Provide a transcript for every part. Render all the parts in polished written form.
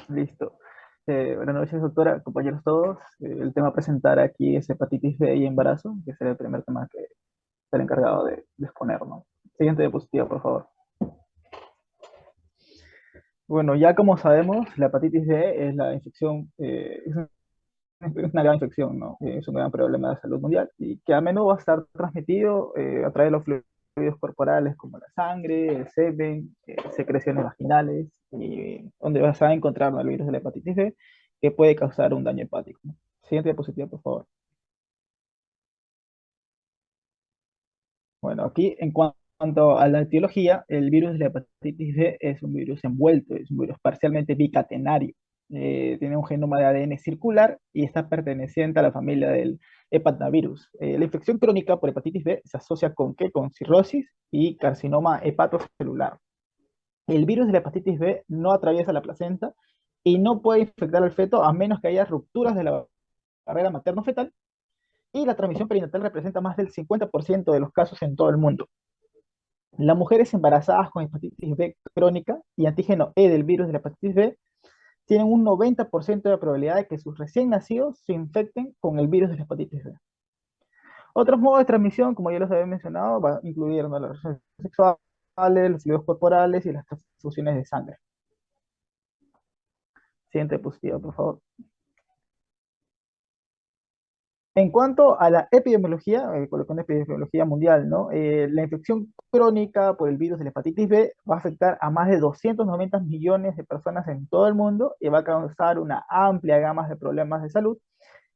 Listo. Buenas noches, doctora, compañeros todos. El tema a presentar aquí es hepatitis B y embarazo, que será el primer tema que será encargado de exponer, ¿no? Siguiente diapositiva, por favor. Bueno, ya como sabemos, la hepatitis B es la infección, es una gran infección, ¿no? Es un gran problema de salud mundial y que a menudo va a estar transmitido a través de los fluidos corporales como la sangre, el semen, secreciones vaginales, y donde vas a encontrar, ¿no?, el virus de la hepatitis B que puede causar un daño hepático, ¿no? Siguiente diapositiva, por favor. Bueno, aquí en cuanto a la etiología, el virus de la hepatitis B es un virus envuelto, es un virus parcialmente bicatenario. Tiene un genoma de ADN circular y está perteneciente a la familia del hepatnavirus. La infección crónica por hepatitis B se asocia con ¿qué? Con cirrosis y carcinoma hepatocelular. El virus de la hepatitis B no atraviesa la placenta y no puede infectar al feto a menos que haya rupturas de la barrera materno-fetal, y la transmisión perinatal representa más del 50% de los casos en todo el mundo. Las mujeres embarazadas con hepatitis B crónica y antígeno E del virus de la hepatitis B tienen un 90% de probabilidad de que sus recién nacidos se infecten con el virus de la hepatitis B. Otros modos de transmisión, como ya los había mencionado, va a incluir, ¿no?, las relaciones sexuales, los fluidos corporales y las transfusiones de sangre. Siguiente diapositiva, por favor. En cuanto a la epidemiología, colocando epidemiología mundial, ¿no? La infección crónica por el virus de la hepatitis B va a afectar a más de 290 millones de personas en todo el mundo y va a causar una amplia gama de problemas de salud.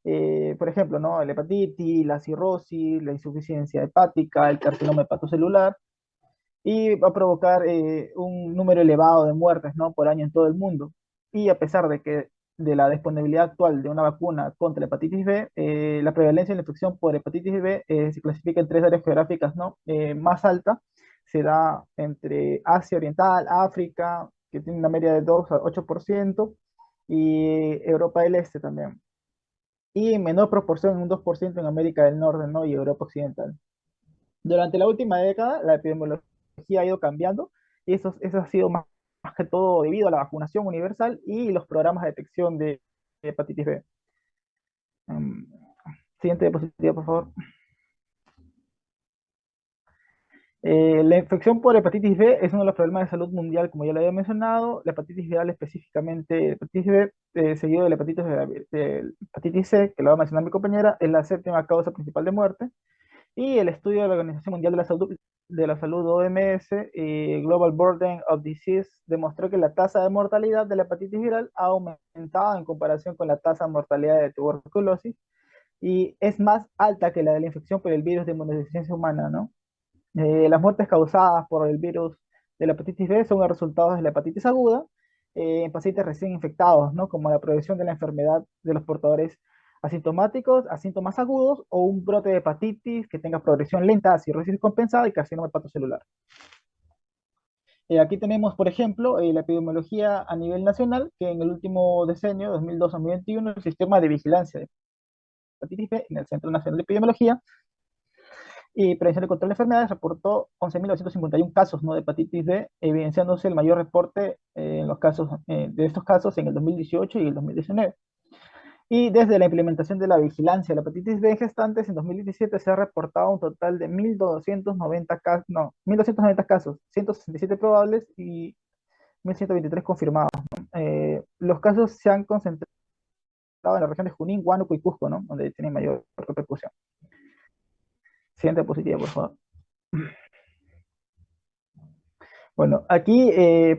Por ejemplo, ¿no?, la hepatitis, la cirrosis, la insuficiencia hepática, el carcinoma hepatocelular, y va a provocar un número elevado de muertes, ¿no?, por año en todo el mundo. Y a pesar de la disponibilidad actual de una vacuna contra la hepatitis B, la prevalencia de la infección por hepatitis B se clasifica en tres áreas geográficas, ¿no? Más alta se da entre Asia Oriental, África, que tiene una media de 2 a 8%, y Europa del Este también. Y en menor proporción, en un 2% en América del Norte, ¿no?, y Europa Occidental. Durante la última década, la epidemiología ha ido cambiando y eso ha sido más que todo debido a la vacunación universal y los programas de detección de hepatitis B. Um, Siguiente diapositiva, por favor. La infección por hepatitis B es uno de los problemas de salud mundial, como ya lo había mencionado. La hepatitis viral específicamente, hepatitis B, seguido de la de hepatitis C, que lo va a mencionar mi compañera, es la séptima causa principal de muerte. Y el estudio de la Organización Mundial de la Salud, OMS, Global Burden of Disease, demostró que la tasa de mortalidad de la hepatitis viral ha aumentado en comparación con la tasa de mortalidad de tuberculosis y es más alta que la de la infección por el virus de inmunodeficiencia humana, ¿no? Las muertes causadas por el virus de la hepatitis B son el resultado de la hepatitis aguda en pacientes recién infectados, ¿no?, como la progresión de la enfermedad de los portadores asintomáticos a síntomas agudos o un brote de hepatitis que tenga progresión lenta, cirrosis compensada y carcinoma hepatocelular. Aquí tenemos, por ejemplo, la epidemiología a nivel nacional, que en el último decenio, 2002-2021, el sistema de vigilancia de hepatitis B en el Centro Nacional de Epidemiología y Prevención y Control de Enfermedades reportó 11.951 casos, ¿no?, de hepatitis B, evidenciándose el mayor reporte de estos casos en el 2018 y el 2019. Y desde la implementación de la vigilancia de la hepatitis B en gestantes, en 2017 se ha reportado un total de 1.290 casos, no, 1.290 casos, 167 probables y 1.123 confirmados, ¿no? Los casos se han concentrado en las regiones Junín, Huánuco y Cusco, ¿no?, donde tienen mayor repercusión. Siguiente diapositiva, por favor. Bueno, aquí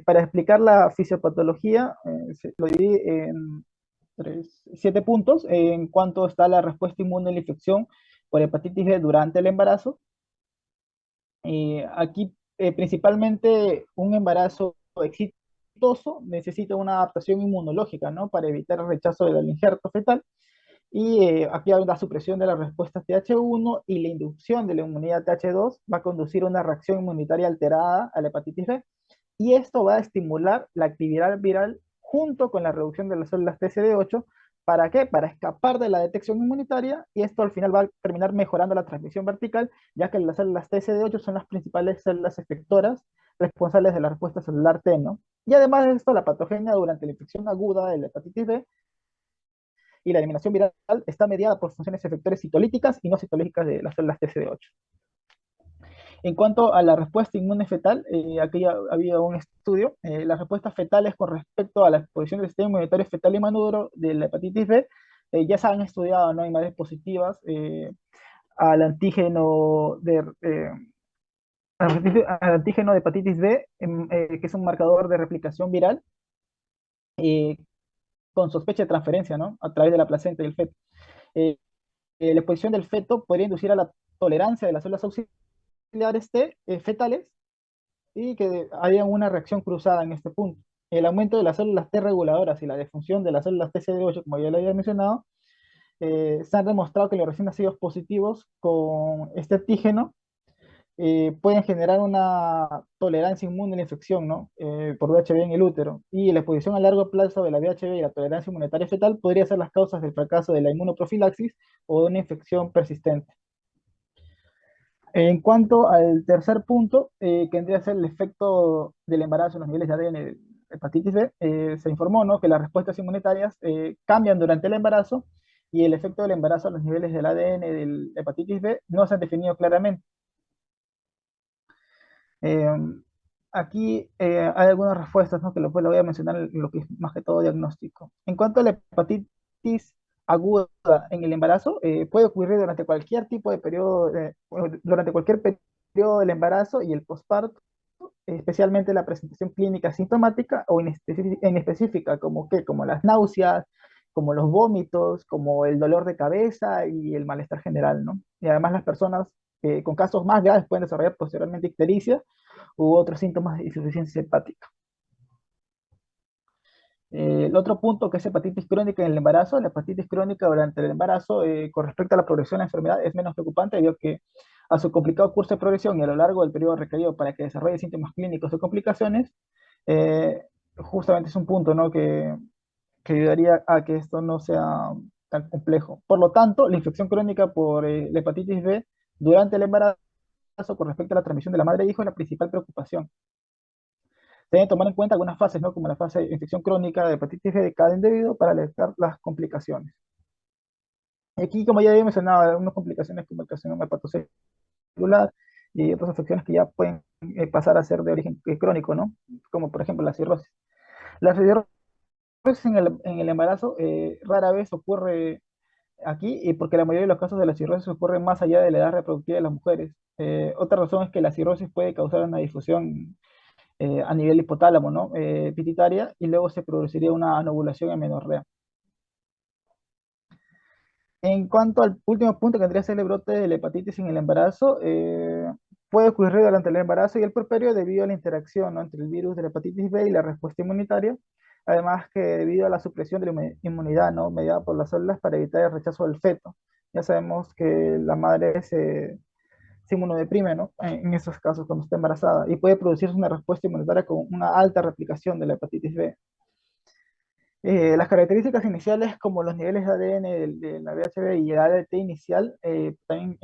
para explicar la fisiopatología, lo dividí en 7 puntos en cuanto está la respuesta inmune a la infección por hepatitis B durante el embarazo. Aquí principalmente un embarazo exitoso necesita una adaptación inmunológica, ¿no?, para evitar el rechazo del injerto fetal. Y aquí hay una supresión de la respuesta TH1 y la inducción de la inmunidad TH2 va a conducir a una reacción inmunitaria alterada a la hepatitis B. Y esto va a estimular la actividad viral junto con la reducción de las células TCD8 ¿Para qué? Para escapar de la detección inmunitaria y esto al final va a terminar mejorando la transmisión vertical, ya que las células TCD8 son las principales células efectoras responsables de la respuesta celular T, ¿no? Y además de esto, la patogenia durante la infección aguda de la hepatitis B y la eliminación viral está mediada por funciones efectores citolíticas y no citolíticas de las células TCD8. En cuanto a la respuesta inmune fetal, aquí ya había un estudio, las respuestas fetales con respecto a la exposición del sistema inmunitario fetal y maduro de la hepatitis B ya se han estudiado, ¿no? Imágenes positivas al antígeno al antígeno de hepatitis B, que es un marcador de replicación viral, eh, con sospecha de transferencia, ¿no? A través de la placenta y el feto. Eh, la exposición del feto podría inducir a la tolerancia de las células auxiliares T fetales y que haya una reacción cruzada en este punto. El aumento de las células T reguladoras y la defunción de las células TCD8, como ya le había mencionado, se han demostrado que los recién nacidos positivos con este antígeno pueden generar una tolerancia inmune a la infección, ¿no? Por VHV en el útero. Y la exposición a largo plazo de la VHV y la tolerancia inmunitaria fetal podría ser las causas del fracaso de la inmunoprofilaxis o de una infección persistente. En cuanto al tercer punto, que vendría a ser el efecto del embarazo en los niveles de ADN de hepatitis B, se informó, ¿no?, que las respuestas inmunitarias cambian durante el embarazo y el efecto del embarazo en los niveles del ADN del hepatitis B no se han definido claramente. Eh, Aquí hay algunas respuestas, ¿no?, que lo voy a mencionar en lo que es más que todo diagnóstico. En cuanto a la hepatitis aguda en el embarazo, puede ocurrir durante cualquier tipo de periodo, durante cualquier periodo del embarazo y el posparto, especialmente la presentación clínica sintomática o en específica, como, que, como las náuseas, como los vómitos, como el dolor de cabeza y el malestar general, ¿no? Y además las personas con casos más graves pueden desarrollar posteriormente ictericia u otros síntomas de insuficiencia hepática. El otro punto que es hepatitis crónica en el embarazo, la hepatitis crónica durante el embarazo con respecto a la progresión de la enfermedad es menos preocupante debido a que a su complicado curso de progresión y a lo largo del periodo requerido para que desarrolle síntomas clínicos o complicaciones, justamente es un punto, ¿no?, que ayudaría a que esto no sea tan complejo. Por lo tanto, la infección crónica por la hepatitis B durante el embarazo con respecto a la transmisión de la madre e hijo es la principal preocupación. Se deben tomar en cuenta algunas fases, ¿no?, como la fase de infección crónica de hepatitis B de cada individuo para alertar las complicaciones. Y aquí, como ya había mencionado, algunas complicaciones como el carcinoma hepatocelular y otras afecciones que ya pueden pasar a ser de origen crónico, ¿no? Como por ejemplo la cirrosis. La cirrosis en el embarazo rara vez ocurre aquí y porque la mayoría de los casos de la cirrosis ocurren más allá de la edad reproductiva de las mujeres. Otra razón es que la cirrosis puede causar una difusión a nivel hipotálamo, ¿no? Pituitaria, y luego se produciría una anovulación en menorrea. En cuanto al último punto, que tendría que ser el brote de la hepatitis en el embarazo, puede ocurrir durante el embarazo y el puerperio debido a la interacción, ¿no?, entre el virus de la hepatitis B y la respuesta inmunitaria, además que debido a la supresión de la inmunidad, ¿no?, mediada por las células para evitar el rechazo del feto. Ya sabemos que la madre se inmunodeprime, ¿no?, en esos casos cuando está embarazada y puede producirse una respuesta inmunitaria con una alta replicación de la hepatitis B. Las características iniciales como los niveles de ADN de la VHB y el ADT inicial también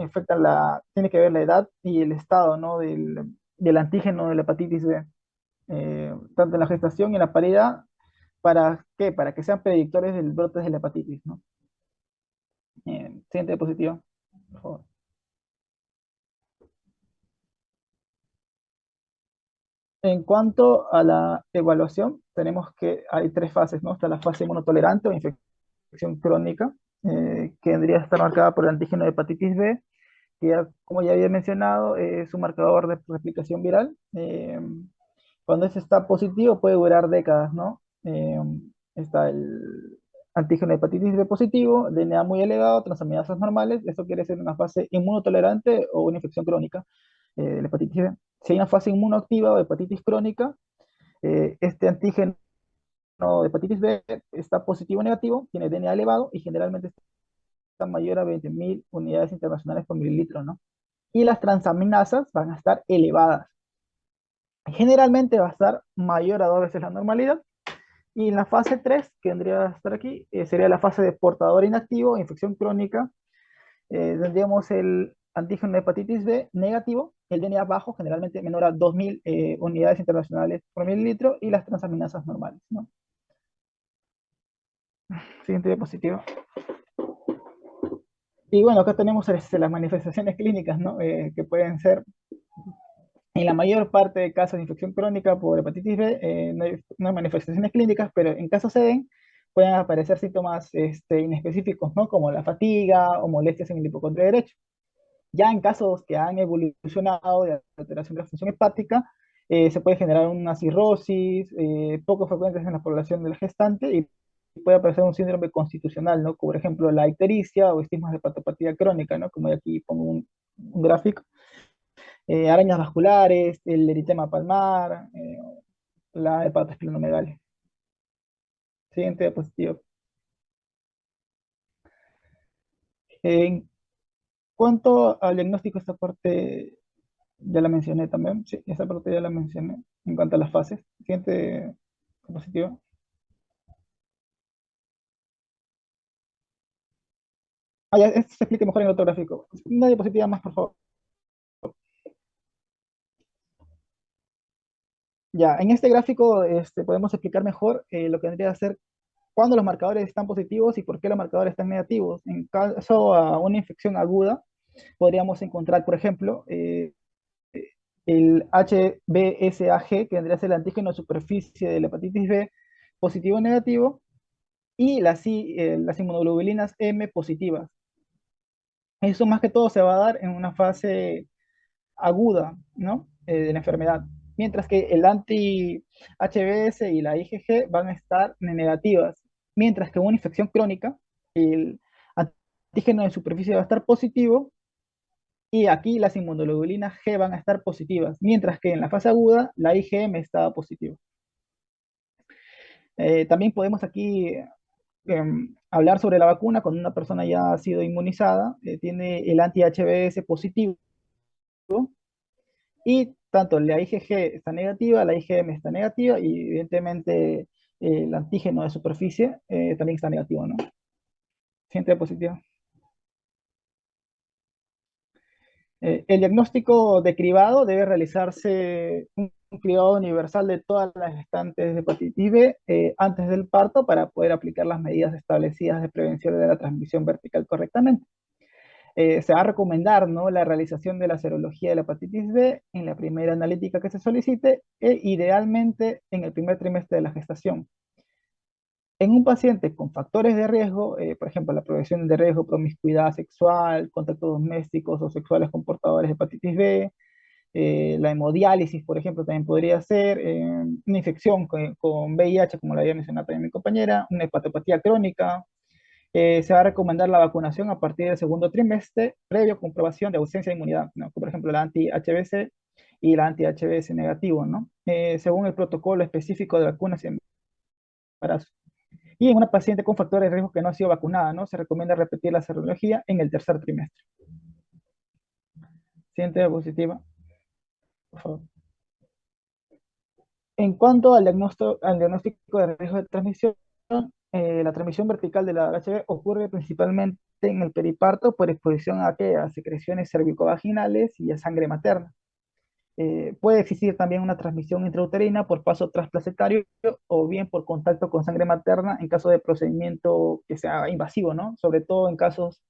tiene que ver la edad y el estado, ¿no?, del antígeno de la hepatitis B, tanto en la gestación y en la paridad. ¿Para qué? Para que sean predictores del brote de la hepatitis, ¿no? Siguiente diapositiva, por favor. En cuanto a la evaluación, tenemos que hay tres fases, ¿no? Está la fase inmunotolerante o infección crónica, que vendría a estar marcada por el antígeno de hepatitis B, que ya, como ya había mencionado, es un marcador de replicación viral. Cuando ese está positivo puede durar décadas, ¿no? Está el antígeno de hepatitis B positivo, DNA muy elevado, transaminasas normales, eso quiere ser una fase inmunotolerante o una infección crónica de la hepatitis B. Si hay una fase inmunoactiva o hepatitis crónica, este antígeno de hepatitis B está positivo o negativo, tiene DNA elevado y generalmente está mayor a 20.000 unidades internacionales por mililitro, ¿no? Y las transaminasas van a estar elevadas. Generalmente va a estar mayor a 2 veces la normalidad Y en la fase 3 que vendría a estar aquí, sería la fase de portador inactivo, infección crónica. Tendríamos el antígeno de hepatitis B negativo, el DNA bajo, generalmente menor a 2000 unidades internacionales por mililitro, y las transaminasas normales, ¿no? Siguiente diapositiva. Y bueno, acá tenemos las manifestaciones clínicas, ¿no? Que pueden ser, en la mayor parte de casos de infección crónica por hepatitis B, no hay manifestaciones clínicas, pero en casos se den, pueden aparecer síntomas inespecíficos, ¿no? Como la fatiga o molestias en el hipocondrio derecho. Ya en casos que han evolucionado de alteración de la función hepática, se puede generar una cirrosis, poco frecuentes en la población del gestante, y puede aparecer un síndrome constitucional, ¿no? Como por ejemplo la ictericia o estigmas de hepatopatía crónica, ¿no? Como aquí pongo un gráfico. Arañas vasculares, el eritema palmar, la hepatosplenomegalia. Siguiente diapositiva. En cuanto al diagnóstico, esta parte ya la mencioné también. Sí, esa parte ya la mencioné en cuanto a las fases. Siguiente diapositiva. Ah, ya, esto se explica mejor en el otro gráfico. Una diapositiva más, por favor. Ya, en este gráfico podemos explicar mejor lo que vendría a ser cuándo los marcadores están positivos y por qué los marcadores están negativos. En caso a una infección aguda, podríamos encontrar, por ejemplo, el HBsAg, que vendría a ser el antígeno de superficie de la hepatitis B, positivo o negativo, y las inmunoglobulinas M positivas. Eso más que todo se va a dar en una fase aguda, ¿no? De la enfermedad. Mientras que el anti-HBs y la IgG van a estar negativas. Mientras que en una infección crónica, el antígeno de superficie va a estar positivo y aquí las inmunoglobulinas G van a estar positivas. Mientras que en la fase aguda, la IgM está positiva. También podemos aquí hablar sobre la vacuna cuando una persona ya ha sido inmunizada, tiene el anti-HBs positivo y tanto la IgG está negativa, la IgM está negativa y evidentemente el antígeno de superficie también está negativo, ¿no? Siguiente diapositiva. El diagnóstico de cribado debe realizarse un cribado universal de todas las gestantes de hepatitis B antes del parto para poder aplicar las medidas establecidas de prevención de la transmisión vertical correctamente. Se va a recomendar, ¿no?, la realización de la serología de la hepatitis B en la primera analítica que se solicite e idealmente en el primer trimestre de la gestación. En un paciente con factores de riesgo, por ejemplo, la progresión de riesgo, promiscuidad sexual, contactos domésticos o sexuales con portadores de hepatitis B, la hemodiálisis, por ejemplo, también podría ser, una infección con VIH, como la había mencionado también mi compañera, una hepatopatía crónica. Se va a recomendar la vacunación a partir del segundo trimestre, previo comprobación de ausencia de inmunidad, ¿no? Por ejemplo, la anti-HBC y la anti-HBS negativo, ¿no? Según el protocolo específico de vacunas y embarazo. Y en una paciente con factores de riesgo que no ha sido vacunada, ¿no? Se recomienda repetir la serología en el tercer trimestre. Siguiente diapositiva, por favor. En cuanto al diagnóstico de riesgo de transmisión, la transmisión vertical de la HB ocurre principalmente en el periparto por exposición a secreciones cervicovaginales y a sangre materna. Puede existir también una transmisión intrauterina por paso transplacentario o bien por contacto con sangre materna en caso de procedimiento que sea invasivo, ¿no? Sobre todo en casos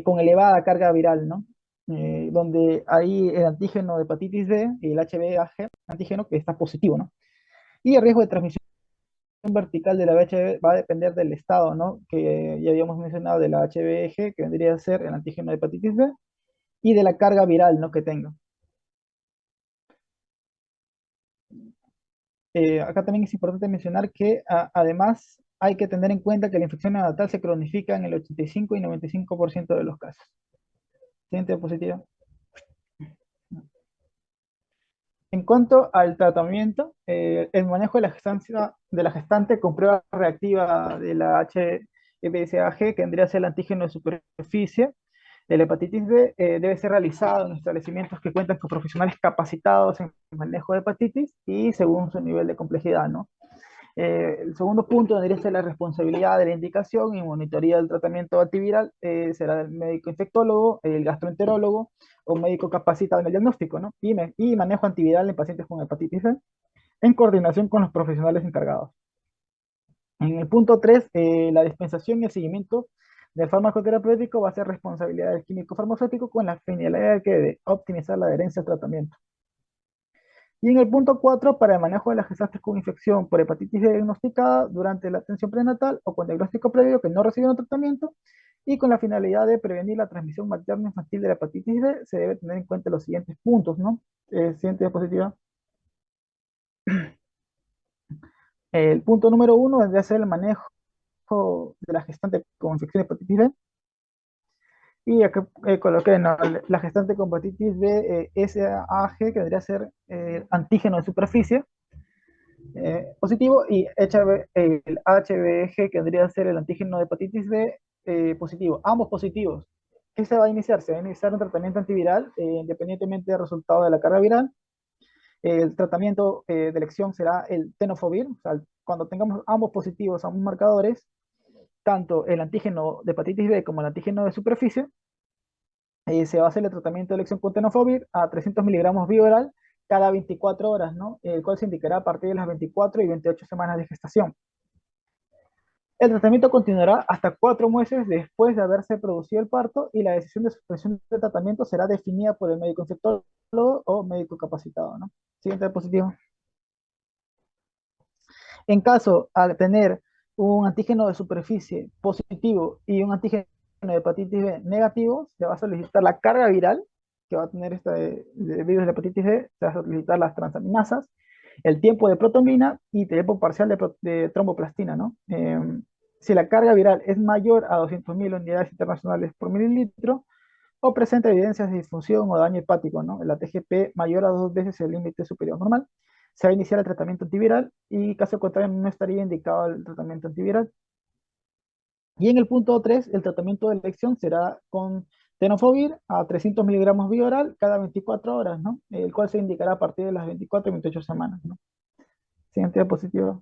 con elevada carga viral, ¿no? Donde hay el antígeno de hepatitis B, el HbAg, antígeno que está positivo, ¿no? Y el riesgo de transmisión vertical de la VHB va a depender del estado, ¿no? Que ya habíamos mencionado de la HBG, que vendría a ser el antígeno de hepatitis B, y de la carga viral, ¿no?, que tenga. Acá también es importante mencionar que además hay que tener en cuenta que la infección neonatal se cronifica en el 85 y 95% de los casos. Siguiente diapositiva. En cuanto al tratamiento, el manejo de la gestancia, de la gestante con prueba reactiva de la HBsAg, que vendría a ser el antígeno de superficie de la hepatitis B, debe ser realizado en establecimientos que cuentan con profesionales capacitados en el manejo de hepatitis y según su nivel de complejidad, ¿no? El segundo punto vendría a ser la responsabilidad de la indicación y monitoría del tratamiento antiviral, será del médico infectólogo, el gastroenterólogo o médico capacitado en el diagnóstico, ¿no? Y manejo antiviral en pacientes con hepatitis B en coordinación con los profesionales encargados. En el punto 3, la dispensación y el seguimiento del fármaco terapéutico va a ser responsabilidad del químico farmacéutico con la finalidad de optimizar la adherencia al tratamiento. Y en el punto 4, para el manejo de las gestantes con infección por hepatitis B diagnosticada durante la atención prenatal o con diagnóstico previo que no recibieron tratamiento y con la finalidad de prevenir la transmisión materno-infantil de la hepatitis B, se debe tener en cuenta los siguientes puntos, ¿no? Siguiente diapositiva. El punto número 1 vendría a ser el manejo de la gestante con infección de hepatitis B. Y acá coloqué, ¿no? La gestante con hepatitis B SAG, que vendría a ser antígeno de superficie positivo, y el HBG, que vendría a ser el antígeno de hepatitis B positivo. Ambos positivos. ¿Qué se va a iniciar? Se va a iniciar un tratamiento antiviral independientemente del resultado de la carga viral. El tratamiento de elección será el tenofovir. O sea, cuando tengamos ambos positivos, ambos marcadores, tanto el antígeno de hepatitis B como el antígeno de superficie, se va a hacer el tratamiento de elección con tenofovir a 300 miligramos vía oral cada 24 horas, ¿no? El cual se indicará a partir de las 24 y 28 semanas de gestación. El tratamiento continuará hasta 4 meses después de haberse producido el parto y la decisión de suspensión de tratamiento será definida por el médico infectólogo o médico capacitado, ¿no? Siguiente diapositiva. En caso al tener un antígeno de superficie positivo y un antígeno de hepatitis B negativo, se va a solicitar la carga viral que va a tener este virus de hepatitis B, se va a solicitar las transaminasas, el tiempo de protomina y tiempo parcial de tromboplastina, ¿no? Si la carga viral es mayor a 200.000 unidades internacionales por mililitro o presenta evidencias de disfunción o daño hepático, ¿no? La TGP mayor a 2 veces el límite superior normal, se va a iniciar el tratamiento antiviral y caso contrario no estaría indicado el tratamiento antiviral. Y en el punto 3, el tratamiento de elección será con tenofovir a 300 miligramos vía oral cada 24 horas, ¿no? El cual se indicará a partir de las 24 y 28 semanas, ¿no? Siguiente diapositiva.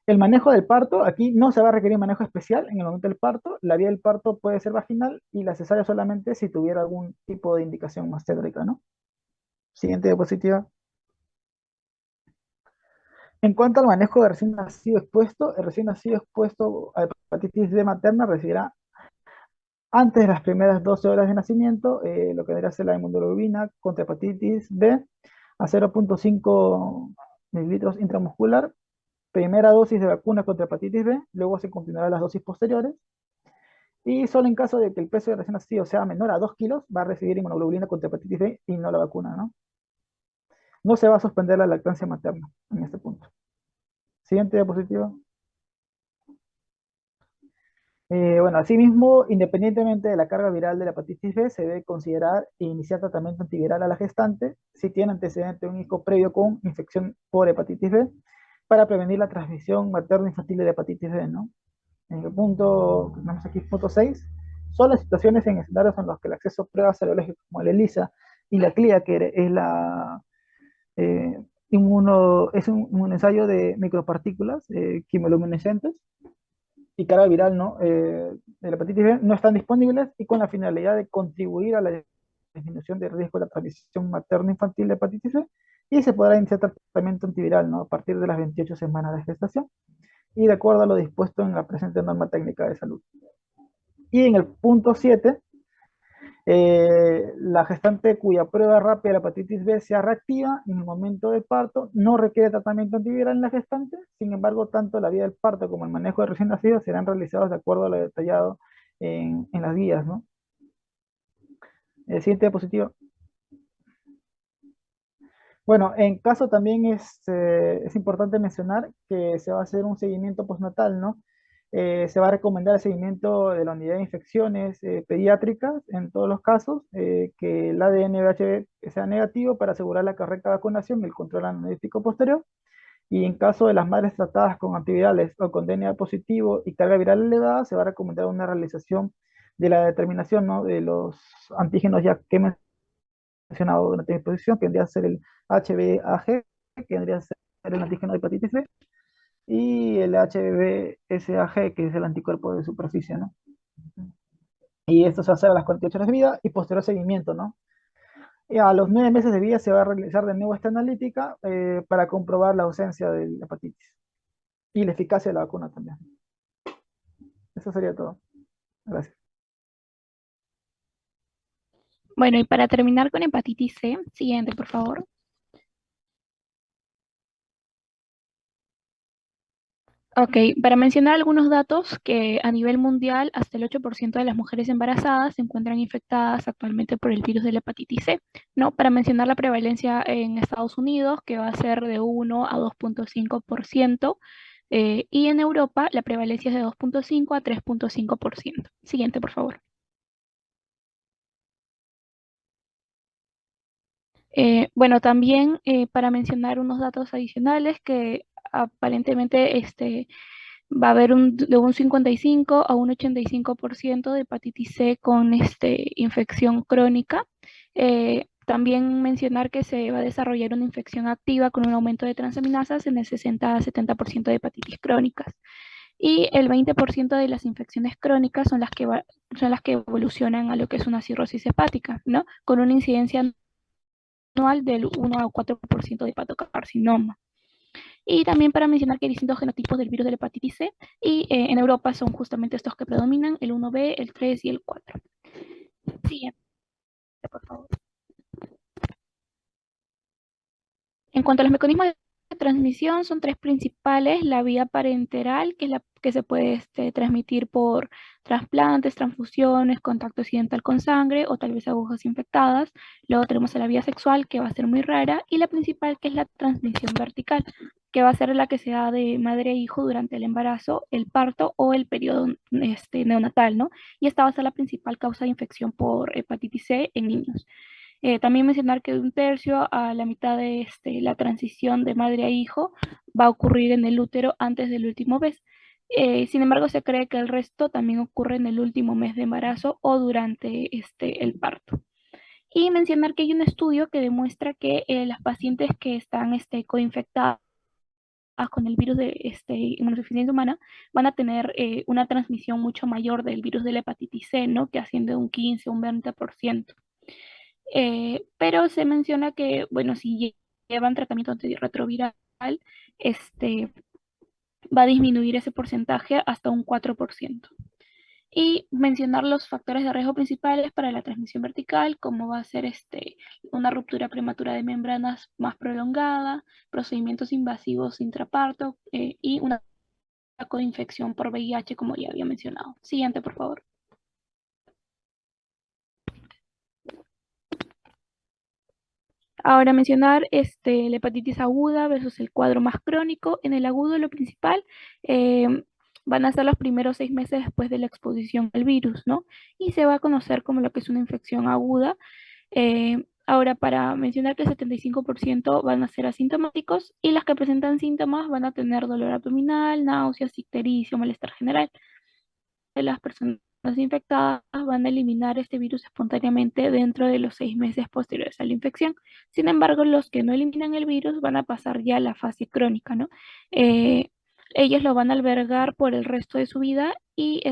El manejo del parto, aquí no se va a requerir manejo especial en el momento del parto. La vía del parto puede ser vaginal y la cesárea solamente si tuviera algún tipo de indicación obstétrica, ¿no? Siguiente diapositiva. En cuanto al manejo de recién nacido expuesto, el recién nacido expuesto a hepatitis B materna recibirá antes de las primeras 12 horas de nacimiento lo que debería ser la inmunoglobulina contra hepatitis B a 0,5 mililitros intramuscular, primera dosis de vacuna contra hepatitis B, luego se continuará las dosis posteriores, y solo en caso de que el peso de recién nacido sea menor a 2 kilos, va a recibir inmunoglobulina contra hepatitis B y no la vacuna, ¿no? No se va a suspender la lactancia materna en este punto. Siguiente diapositiva. Bueno, asimismo, independientemente de la carga viral de la hepatitis B, se debe considerar e iniciar tratamiento antiviral a la gestante si tiene antecedente un hijo previo con infección por hepatitis B para prevenir la transmisión materno-infantil de la hepatitis B, ¿no? En el punto, tenemos aquí punto 6, son las situaciones en escenarios en los que el acceso a pruebas serológicas como la ELISA y la CLIA, que es eh, un ensayo de micropartículas quimioluminescentes y carga viral, ¿no? De la hepatitis B no están disponibles y con la finalidad de contribuir a la disminución de riesgo de la transmisión materno-infantil de hepatitis B y se podrá iniciar tratamiento antiviral, ¿no? A partir de las 28 semanas de gestación y de acuerdo a lo dispuesto en la presente norma técnica de salud. Y en el punto 7, la gestante cuya prueba rápida de la hepatitis B sea reactiva en el momento del parto no requiere tratamiento antiviral en la gestante, sin embargo, tanto la vía del parto como el manejo de recién nacidos serán realizados de acuerdo a lo detallado en las guías, ¿no? El siguiente diapositiva. Bueno, en caso también es importante mencionar que se va a hacer un seguimiento postnatal, ¿no? Se va a recomendar el seguimiento de la unidad de infecciones pediátricas en todos los casos, que el ADN VHB sea negativo para asegurar la correcta vacunación y el control analítico posterior. Y en caso de las madres tratadas con antivirales o con DNA positivo y carga viral elevada, se va a recomendar una realización de la determinación, ¿no? De los antígenos ya que mencionado durante la exposición, que vendría a ser el HBAG, que vendría a ser era el antígeno de hepatitis B, y el HBsAg, que es el anticuerpo de superficie, ¿no? Y esto se hace a las 48 horas de vida y posterior seguimiento, ¿no? Y a los 9 meses de vida se va a realizar de nuevo esta analítica para comprobar la ausencia de la hepatitis y la eficacia de la vacuna también. Eso sería todo. Gracias. Bueno, y para terminar con hepatitis C, siguiente, por favor. Ok, para mencionar algunos datos que a nivel mundial hasta el 8% de las mujeres embarazadas se encuentran infectadas actualmente por el virus de la hepatitis C, ¿no? Para mencionar la prevalencia en Estados Unidos, que va a ser de 1 a 2,5%, y en Europa la prevalencia es de 2,5 a 3,5%. Siguiente, por favor. Bueno, también para mencionar unos datos adicionales que aparentemente va a haber de un 55 a un 85% de hepatitis C con infección crónica. También mencionar que se va a desarrollar una infección activa con un aumento de transaminasas en el 60 a 70% de hepatitis crónicas. Y el 20% de las infecciones crónicas son las que evolucionan a lo que es una cirrosis hepática, ¿no? Con una incidencia anual del 1 a 4% de hepatocarcinoma. Y también para mencionar que hay distintos genotipos del virus de la hepatitis C y en Europa son justamente estos que predominan, el 1B, el 3 y el 4. Siguiente, por favor. En cuanto a los mecanismos de transmisión, son tres principales: la vía parenteral, que es la que se puede transmitir por trasplantes, transfusiones, contacto accidental con sangre o tal vez agujas infectadas. Luego tenemos a la vía sexual, que va a ser muy rara, y la principal, que es la transmisión vertical, que va a ser la que se da de madre a hijo durante el embarazo, el parto o el periodo neonatal, ¿no? Y esta va a ser la principal causa de infección por hepatitis C en niños. También mencionar que de un tercio a la mitad de la transición de madre a hijo va a ocurrir en el útero antes del último mes. Sin embargo, se cree que el resto también ocurre en el último mes de embarazo o durante el parto. Y mencionar que hay un estudio que demuestra que las pacientes que están coinfectadas con el virus de inmunodeficiencia humana van a tener una transmisión mucho mayor del virus de la hepatitis C, ¿no? Que asciende de un 15 a un 20%. Pero se menciona que, bueno, si llevan tratamiento antirretroviral, este, va a disminuir ese porcentaje hasta un 4%. Y mencionar los factores de riesgo principales para la transmisión vertical, como va a ser una ruptura prematura de membranas más prolongada, procedimientos invasivos intraparto y una coinfección por VIH, como ya había mencionado. Siguiente, por favor. Ahora mencionar la hepatitis aguda versus el cuadro más crónico. En el agudo lo principal van a ser los primeros 6 meses después de la exposición al virus, ¿no? Y se va a conocer como lo que es una infección aguda. Ahora, para mencionar que el 75% van a ser asintomáticos y las que presentan síntomas van a tener dolor abdominal, náuseas, ictericia, malestar general. De las personas infectadas van a eliminar este virus espontáneamente dentro de los 6 meses posteriores a la infección. Sin embargo, los que no eliminan el virus van a pasar ya a la fase crónica, ¿no? Eh, Ellos lo van a albergar por el resto de su vida y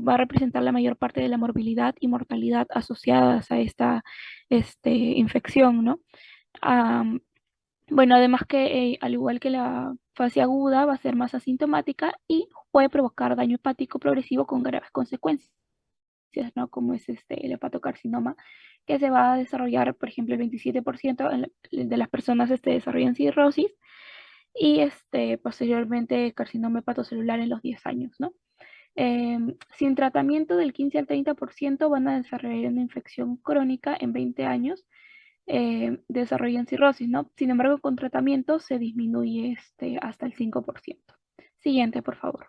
va a representar la mayor parte de la morbilidad y mortalidad asociadas a esta infección, ¿no? Am, bueno, además que al igual que la fase aguda va a ser más asintomática y puede provocar daño hepático progresivo con graves consecuencias, ¿no? Como es el hepatocarcinoma, que se va a desarrollar, por ejemplo, el 27% de las personas desarrollan cirrosis y posteriormente carcinoma hepatocelular en los 10 años, ¿no? Sin tratamiento, del 15 al 30% van a desarrollar una infección crónica en 20 años, desarrollan cirrosis, ¿no? Sin embargo, con tratamiento se disminuye hasta el 5%. Siguiente, por favor.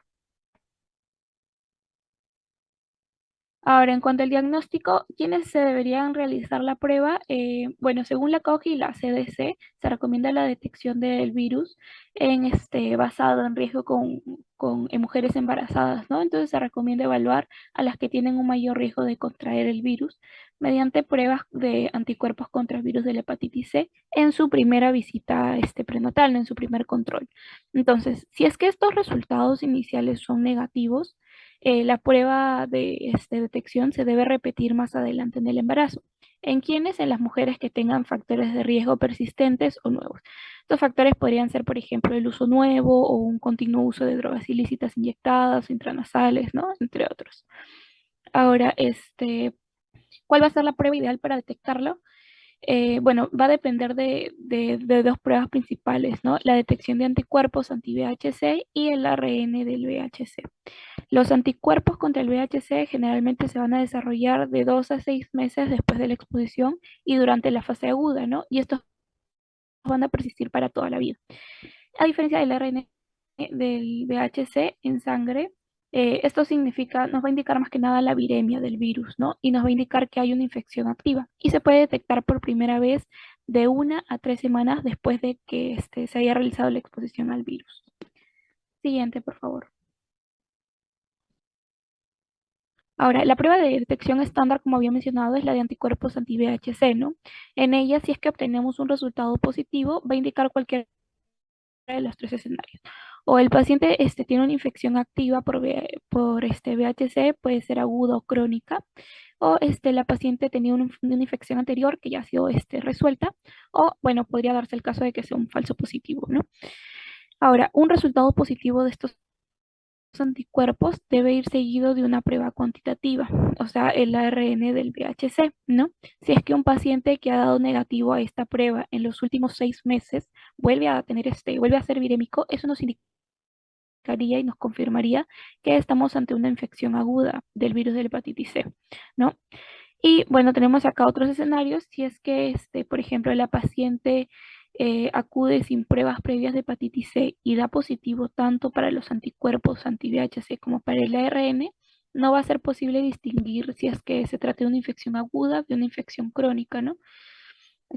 Ahora, en cuanto al diagnóstico, ¿quiénes se deberían realizar la prueba? Bueno, según la COG y la CDC, se recomienda la detección del virus basado en riesgo con en mujeres embarazadas, ¿no? Entonces se recomienda evaluar a las que tienen un mayor riesgo de contraer el virus mediante pruebas de anticuerpos contra el virus de la hepatitis C en su primera visita prenatal, ¿no? En su primer control. Entonces, si es que estos resultados iniciales son negativos, la prueba de detección se debe repetir más adelante en el embarazo. ¿En quiénes? En las mujeres que tengan factores de riesgo persistentes o nuevos. Estos factores podrían ser, por ejemplo, el uso nuevo o un continuo uso de drogas ilícitas inyectadas, intranasales, ¿no? Entre otros. Ahora, ¿cuál va a ser la prueba ideal para detectarlo? Bueno, va a depender de dos pruebas principales, ¿no? La detección de anticuerpos anti-VHC y el ARN del VHC. Los anticuerpos contra el VHC generalmente se van a desarrollar de 2 a 6 meses después de la exposición y durante la fase aguda, ¿no? Y estos van a persistir para toda la vida. A diferencia del ARN del VHC en sangre, esto significa, nos va a indicar más que nada la viremia del virus, ¿no? Y nos va a indicar que hay una infección activa y se puede detectar por primera vez de 1 a 3 semanas después de que se haya realizado la exposición al virus. Siguiente, por favor. Ahora, la prueba de detección estándar, como había mencionado, es la de anticuerpos anti-VHC, ¿no? En ella, si es que obtenemos un resultado positivo, va a indicar cualquiera de los tres escenarios. O el paciente tiene una infección activa por VHC, puede ser aguda o crónica, o la paciente tenía una infección anterior que ya ha sido resuelta, o bueno, podría darse el caso de que sea un falso positivo, ¿no? Ahora, un resultado positivo de estos anticuerpos debe ir seguido de una prueba cuantitativa, o sea, el ARN del VHC, ¿no? Si es que un paciente que ha dado negativo a esta prueba en los últimos 6 meses vuelve a ser virémico, eso nos indicaría y nos confirmaría que estamos ante una infección aguda del virus de la hepatitis C, ¿no? Y bueno, tenemos acá otros escenarios. Si es que, por ejemplo, la paciente acude sin pruebas previas de hepatitis C y da positivo tanto para los anticuerpos anti-VHC como para el ARN, no va a ser posible distinguir si es que se trata de una infección aguda de una infección crónica, ¿no?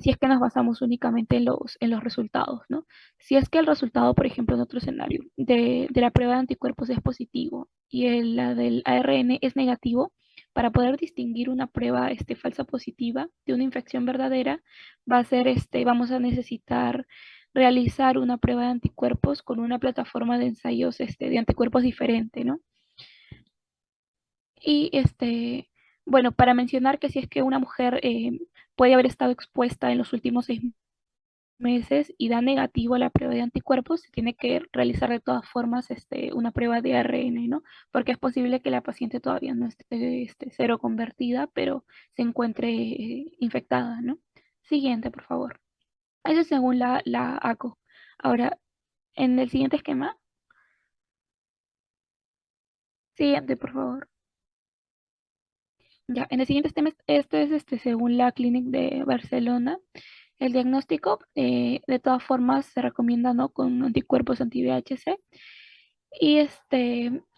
Si es que nos basamos únicamente en los resultados, ¿no? Si es que el resultado, por ejemplo, en otro escenario, de la prueba de anticuerpos es positivo y la del ARN es negativo, para poder distinguir una prueba falsa positiva de una infección verdadera, va a ser vamos a necesitar realizar una prueba de anticuerpos con una plataforma de ensayos de anticuerpos diferente, ¿no? Y bueno, para mencionar que si es que una mujer puede haber estado expuesta en los últimos 6 meses y da negativo a la prueba de anticuerpos, se tiene que realizar de todas formas una prueba de ARN, ¿no? Porque es posible que la paciente todavía no esté cero convertida, pero se encuentre infectada, ¿no? Siguiente, por favor. Eso es según la ACO. Ahora, en el siguiente esquema, siguiente, por favor. Ya, en el siguiente esquema, esto es según la Clínica de Barcelona. El diagnóstico, de todas formas, se recomienda, ¿no? Con anticuerpos anti-VHC. Y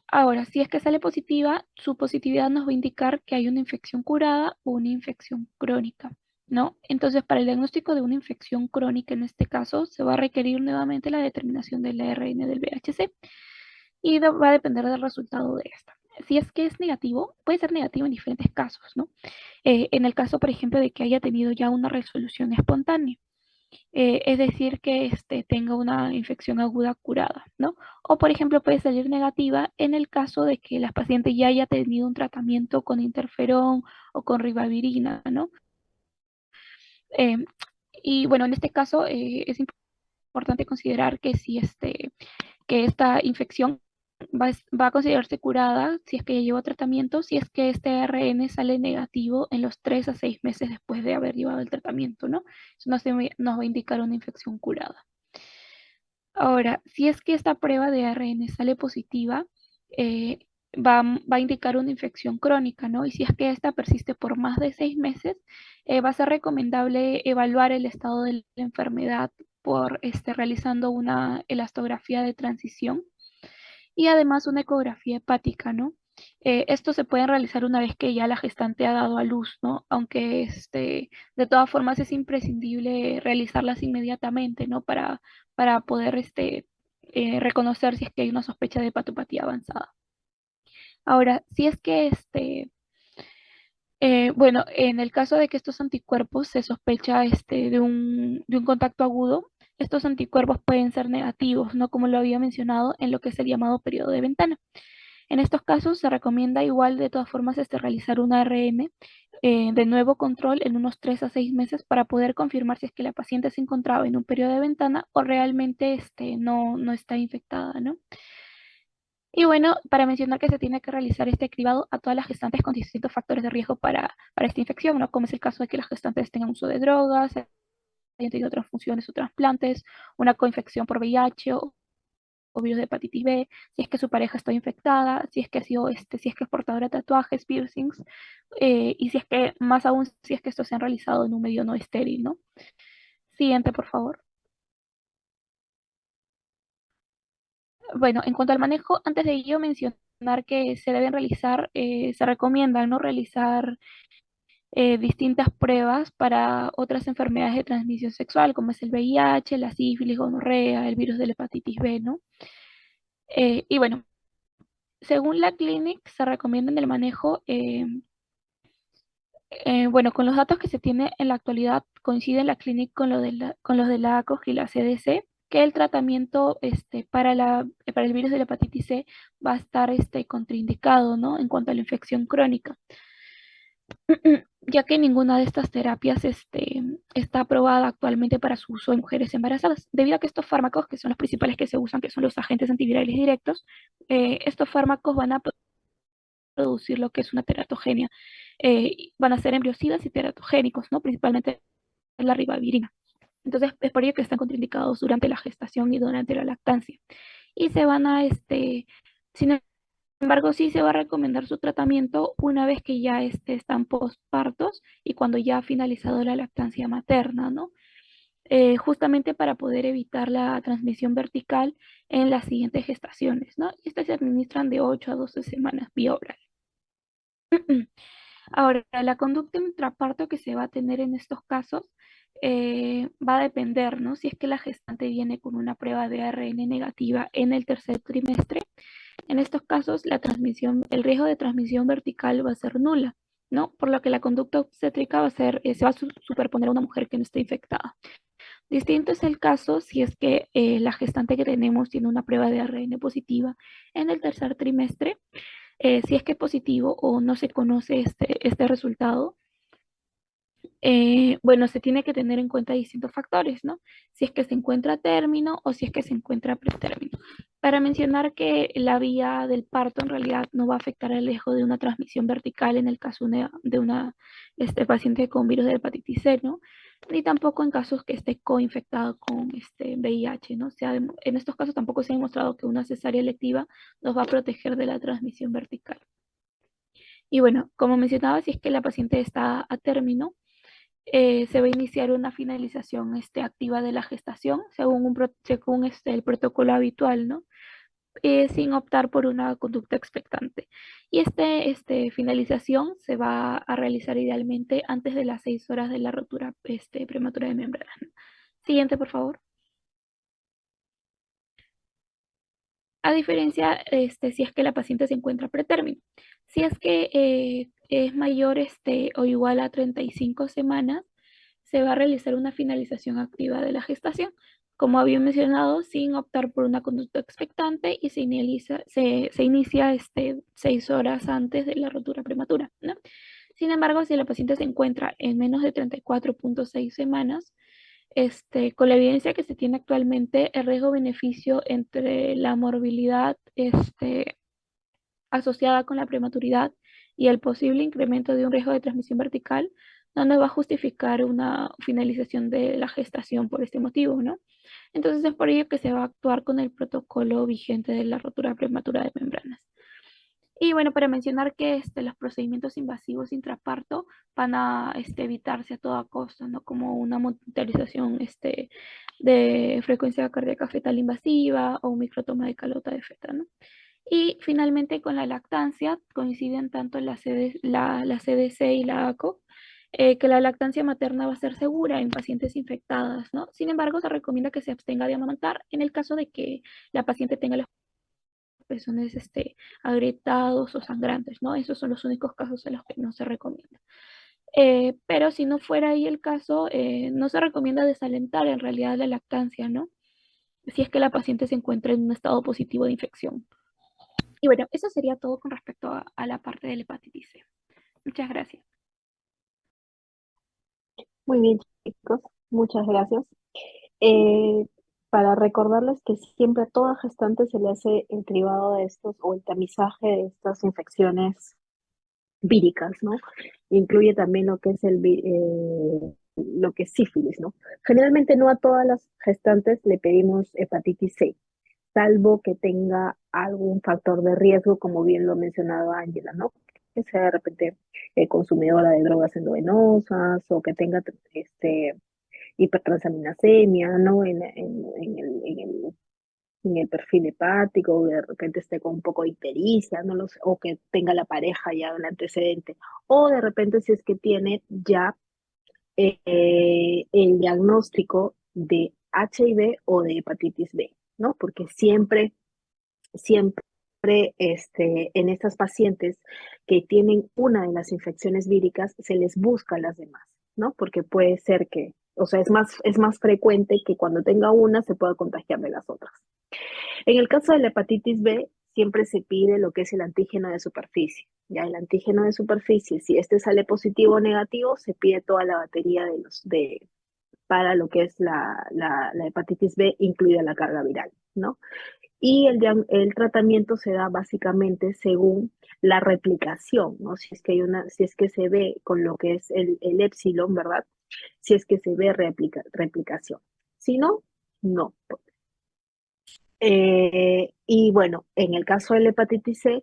ahora, si es que sale positiva, su positividad nos va a indicar que hay una infección curada o una infección crónica, ¿no? Entonces, para el diagnóstico de una infección crónica, en este caso, se va a requerir nuevamente la determinación del ARN del VHC y va a depender del resultado de esta. Si es que es negativo, puede ser negativo en diferentes casos, ¿no? En el caso, por ejemplo, de que haya tenido ya una resolución espontánea, es decir, que tenga una infección aguda curada, ¿no? O, por ejemplo, puede salir negativa en el caso de que la paciente ya haya tenido un tratamiento con interferón o con ribavirina, ¿no? Eh, y bueno, en este caso es importante considerar que si que esta infección va a considerarse curada si es que ya lleva tratamiento, si es que este ARN sale negativo en los 3 a 6 meses después de haber llevado el tratamiento, ¿no? Eso nos va a indicar una infección curada. Ahora, si es que esta prueba de ARN sale positiva, eh, va a indicar una infección crónica, ¿no? Y si es que esta persiste por más de 6 meses, va a ser recomendable evaluar el estado de la enfermedad por realizando una elastografía de transición y además una ecografía hepática, ¿no? Esto se puede realizar una vez que ya la gestante ha dado a luz, ¿no? Aunque de todas formas es imprescindible realizarlas inmediatamente, ¿no? Para poder reconocer si es que hay una sospecha de hepatopatía avanzada. Ahora, si es que bueno, en el caso de que estos anticuerpos se sospecha de un contacto agudo, estos anticuerpos pueden ser negativos, ¿no? Como lo había mencionado en lo que es el llamado periodo de ventana. En estos casos se recomienda igual de todas formas realizar un ARN de nuevo control en unos 3 a 6 meses para poder confirmar si es que la paciente se encontraba en un periodo de ventana o realmente no está infectada, ¿no? Y bueno, para mencionar que se tiene que realizar este cribado a todas las gestantes con distintos factores de riesgo para esta infección, ¿no? Como es el caso de que las gestantes tengan uso de drogas, hayan tenido transfusiones o trasplantes, una coinfección por VIH o virus de hepatitis B, si es que su pareja está infectada, si es que ha sido si es que es portadora de tatuajes, piercings, y si es que, más aún, si es que estos se han realizado en un medio no estéril, ¿no? Siguiente, por favor. Bueno, en cuanto al manejo, antes de ello mencionar que se deben realizar, se recomienda no realizar distintas pruebas para otras enfermedades de transmisión sexual, como es el VIH, la sífilis, gonorrea, el virus de la hepatitis B, ¿no? Y bueno, según la Clinic, se recomienda en el manejo, bueno, con los datos que se tiene en la actualidad, coincide la Clinic con, con los de la ACOG y la CDC, que el tratamiento para el virus de la hepatitis C va a estar contraindicado, ¿no? En cuanto a la infección crónica. Ya que ninguna de estas terapias está aprobada actualmente para su uso en mujeres embarazadas, debido a que estos fármacos, que son los principales que se usan, que son los agentes antivirales directos, estos fármacos van a producir lo que es una teratogenia. Van a ser embriocidas y teratogénicos, ¿no? Principalmente la ribavirina. Entonces, es por ello que están contraindicados durante la gestación y durante la lactancia. Y se van a, sin embargo, sí se va a recomendar su tratamiento una vez que ya están postpartos y cuando ya ha finalizado la lactancia materna, ¿no? Justamente para poder evitar la transmisión vertical en las siguientes gestaciones, ¿no? Y estas se administran de 8 a 12 semanas vía oral. Ahora, la conducta intraparto que se va a tener en estos casos va a depender, ¿no? Si es que la gestante viene con una prueba de ARN negativa en el tercer trimestre, en estos casos, el riesgo de transmisión vertical va a ser nula, ¿no? Por lo que la conducta obstétrica va a ser, se va a superponer a una mujer que no esté infectada. Distinto es el caso si es que la gestante que tenemos tiene una prueba de ARN positiva en el tercer trimestre. Si es que es positivo o no se conoce este resultado, bueno, se tiene que tener en cuenta distintos factores, ¿no? Si es que se encuentra a término o si es que se encuentra a pretérmino. Para mencionar que la vía del parto en realidad no va a afectar el riesgo de una transmisión vertical en el caso de una paciente con virus de hepatitis C, ¿no? Ni tampoco en casos que esté coinfectado con VIH, ¿no? En estos casos tampoco se ha demostrado que una cesárea electiva nos va a proteger de la transmisión vertical. Y bueno, como mencionaba, si es que la paciente está a término, se va a iniciar una finalización activa de la gestación según, según el protocolo habitual, ¿no? Sin optar por una conducta expectante. Y finalización se va a realizar idealmente antes de las 6 horas de la rotura prematura de membrana. Siguiente, por favor. A diferencia, si es que la paciente se encuentra pretérmino. Si es que es mayor o igual a 35 semanas, se va a realizar una finalización activa de la gestación, como había mencionado, sin optar por una conducta expectante y se inicia 6 horas antes de la rotura prematura, ¿no? Sin embargo, si la paciente se encuentra en menos de 34.6 semanas, con la evidencia que se tiene actualmente, el riesgo-beneficio entre la morbilidad asociada con la prematuridad y el posible incremento de un riesgo de transmisión vertical no nos va a justificar una finalización de la gestación por este motivo, ¿no? Entonces es por ello que se va a actuar con el protocolo vigente de la rotura prematura de membranas. Y bueno, para mencionar que los procedimientos invasivos intraparto van a evitarse a toda costa, ¿no? Como una monitorización de frecuencia cardíaca fetal invasiva o un microtoma de calota de feta, ¿no? Y finalmente con la lactancia coinciden tanto la CDC y la ACO que la lactancia materna va a ser segura en pacientes infectadas, ¿no? Sin embargo, se recomienda que se abstenga de amamantar en el caso de que la paciente tenga los pezones agrietados o sangrantes, ¿no? Esos son los únicos casos en los que no se recomienda. Pero si no fuera ahí el caso, no se recomienda desalentar en realidad la lactancia, ¿no? Si es que la paciente se encuentra en un estado positivo de infección. Y bueno, eso sería todo con respecto a la parte de la hepatitis C. Muchas gracias. Muy bien, chicos, muchas gracias. Eh, para recordarles que siempre a toda gestante se le hace el cribado de estos o el tamizaje de estas infecciones víricas, ¿no? Incluye también lo que es lo que es sífilis, ¿no? Generalmente no a todas las gestantes le pedimos hepatitis C, salvo que tenga algún factor de riesgo, como bien lo ha mencionado Ángela, ¿no? Que sea de repente consumidora de drogas endovenosas o que tenga hipertransaminasemia, ¿no? En el perfil hepático, o de repente esté con un poco de ictericia, no lo sé, o que tenga la pareja ya un antecedente, o de repente si es que tiene ya el diagnóstico de HIV o de hepatitis B, ¿no? Porque siempre en estas pacientes que tienen una de las infecciones víricas, se les busca las demás, ¿no? Porque puede ser que, o sea, es más frecuente que cuando tenga una se pueda contagiar de las otras. En el caso de la hepatitis B, siempre se pide lo que es el antígeno de superficie. Ya el antígeno de superficie, si este sale positivo o negativo, se pide toda la batería para lo que es la hepatitis B, incluida la carga viral, ¿no? Y el tratamiento se da básicamente según la replicación, ¿no? Si es que se ve con lo que es el epsilon, ¿verdad? Si es que se ve replicación. Si no, no. Y bueno, en el caso de la hepatitis C,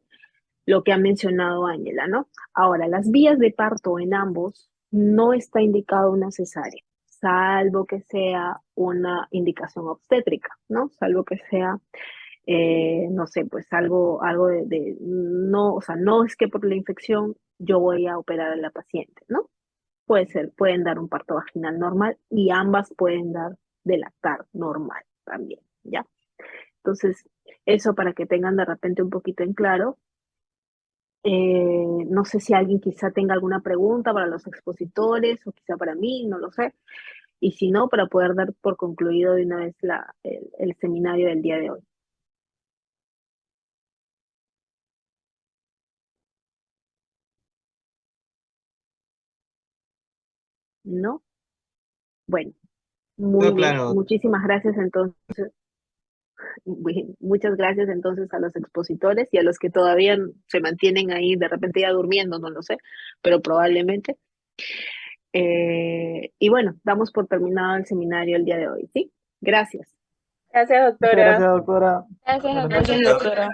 lo que ha mencionado Ángela, ¿no? Ahora, las vías de parto en ambos no está indicado una cesárea, salvo que sea una indicación obstétrica, ¿no? Salvo que sea, no sé, pues algo no, o sea, no es que por la infección yo voy a operar a la paciente, ¿no? Puede ser, pueden dar un parto vaginal normal y ambas pueden dar de lactar normal también, ¿ya? Entonces, eso para que tengan de repente un poquito en claro. No sé si alguien quizá tenga alguna pregunta para los expositores o quizá para mí, no lo sé. Y si no, para poder dar por concluido de una vez el seminario del día de hoy. ¿No? Bueno, muy No, bien. claro. Muchísimas gracias entonces. Muchas gracias entonces a los expositores y a los que todavía se mantienen ahí, de repente ya durmiendo, no lo sé, pero probablemente. Y bueno, damos por terminado el seminario el día de hoy, ¿sí? Gracias. Gracias, Muchas doctora. gracias, doctora. Gracias, Buenas doctora. Gracias, noches. doctora.